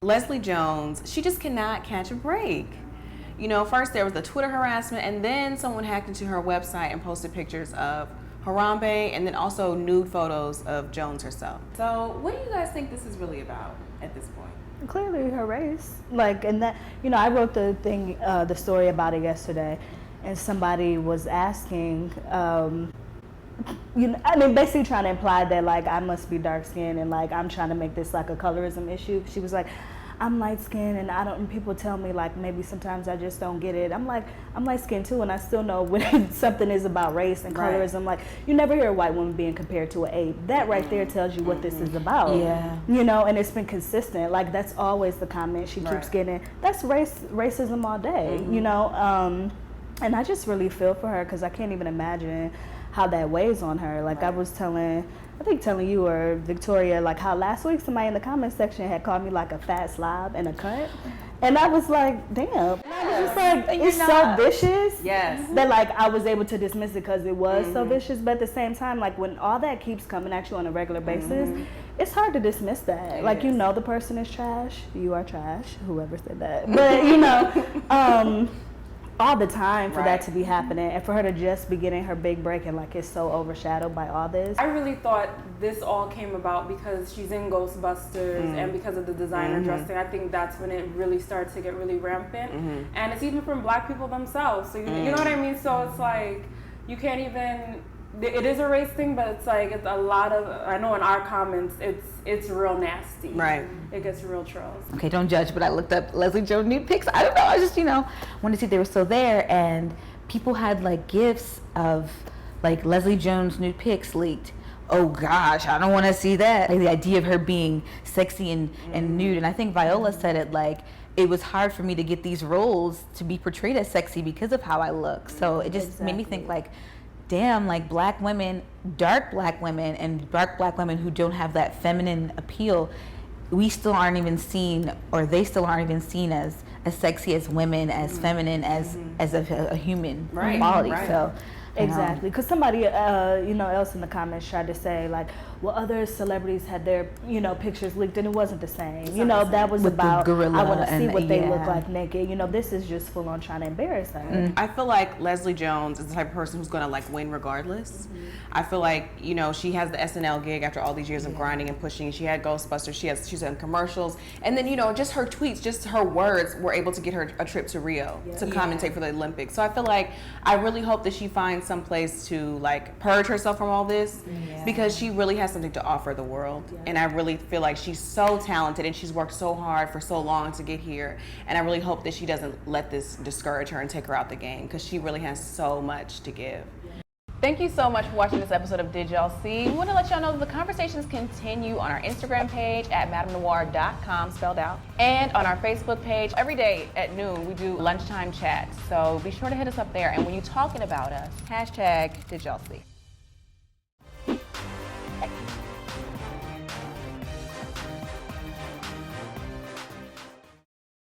Leslie Jones, she just cannot catch a break. You know, first there was the Twitter harassment, and then someone hacked into her website and posted pictures of Harambe, and then also nude photos of Jones herself. So what do you guys think this is really about at this point? Clearly her race. Like, and that, you know, I wrote the story about it yesterday, and somebody was asking, you know, I mean, basically trying to imply that, like, I must be dark skinned and, like, I'm trying to make this like a colorism issue. She was like, I'm light skinned and and people tell me, like, maybe sometimes I just don't get it. I'm like, I'm light skinned too, and I still know when something is about race and colorism. Like, you never hear a white woman being compared to an ape. That right there tells you what this is about. Yeah. You know, and it's been consistent. Like, that's always the comment she keeps getting. That's racism all day, you know? And I just really feel for her, because I can't even imagine how that weighs on her. Like, I was telling you or Victoria, like, how last week somebody in the comment section had called me like a fat slob and a cunt. And I was like, damn. And I was just like, it's so vicious. Yes. That, like, I was able to dismiss it because it was so vicious. But at the same time, like, when all that keeps coming at you on a regular basis, it's hard to dismiss that. Like, you know the person is trash. You are trash. Whoever said that. But, you know, all the time for that to be happening, and for her to just be getting her big break, and, like, it's so overshadowed by all this. I really thought this all came about because she's in Ghostbusters and because of the designer dressing. I think that's when it really started to get really rampant. And it's even from Black people themselves. So you know what I mean? So it's like, you can't even, it is a race thing, but it's like, it's a lot of, I know in our comments, it's real nasty. Right. It gets real trolls. Okay, don't judge, but I looked up Leslie Jones nude pics. I don't know, I just, you know, wanted to see if they were still there, and people had, like, gifs of, like, Leslie Jones nude pics leaked. Oh gosh, I don't want to see that. Like, the idea of her being sexy and nude, and I think Viola said it, like, it was hard for me to get these roles to be portrayed as sexy because of how I look. So it just made me think, like, damn, like, Black women, dark Black women, and dark Black women who don't have that feminine appeal, we still aren't even seen, or they still aren't even seen as sexy as women, as feminine, as a human quality. So exactly, because somebody you know, else in the comments tried to say, like, well, other celebrities had their, you know, pictures leaked, and it wasn't the same. You know, that was about, I want to see what they look like naked. You know, this is just full on trying to embarrass her. I feel like Leslie Jones is the type of person who's gonna, like, win regardless. I feel like, you know, she has the SNL gig after all these years of grinding and pushing. She had Ghostbusters, she's in commercials, and then, you know, just her tweets, just her words were able to get her a trip to Rio to commentate for the Olympics. So I feel like, I really hope that she finds some place to, like, purge herself from all this, because she really has something to offer the world. And I really feel like she's so talented, and she's worked so hard for so long to get here, and I really hope that she doesn't let this discourage her and take her out the game, because she really has so much to give. Thank you so much for watching this episode of Did Y'all See? We want to let y'all know that the conversations continue on our Instagram page at MadameNoire.com, spelled out, and on our Facebook page. Every day at noon, we do lunchtime chats, so be sure to hit us up there. And when you're talking about us, hashtag Did Y'all See?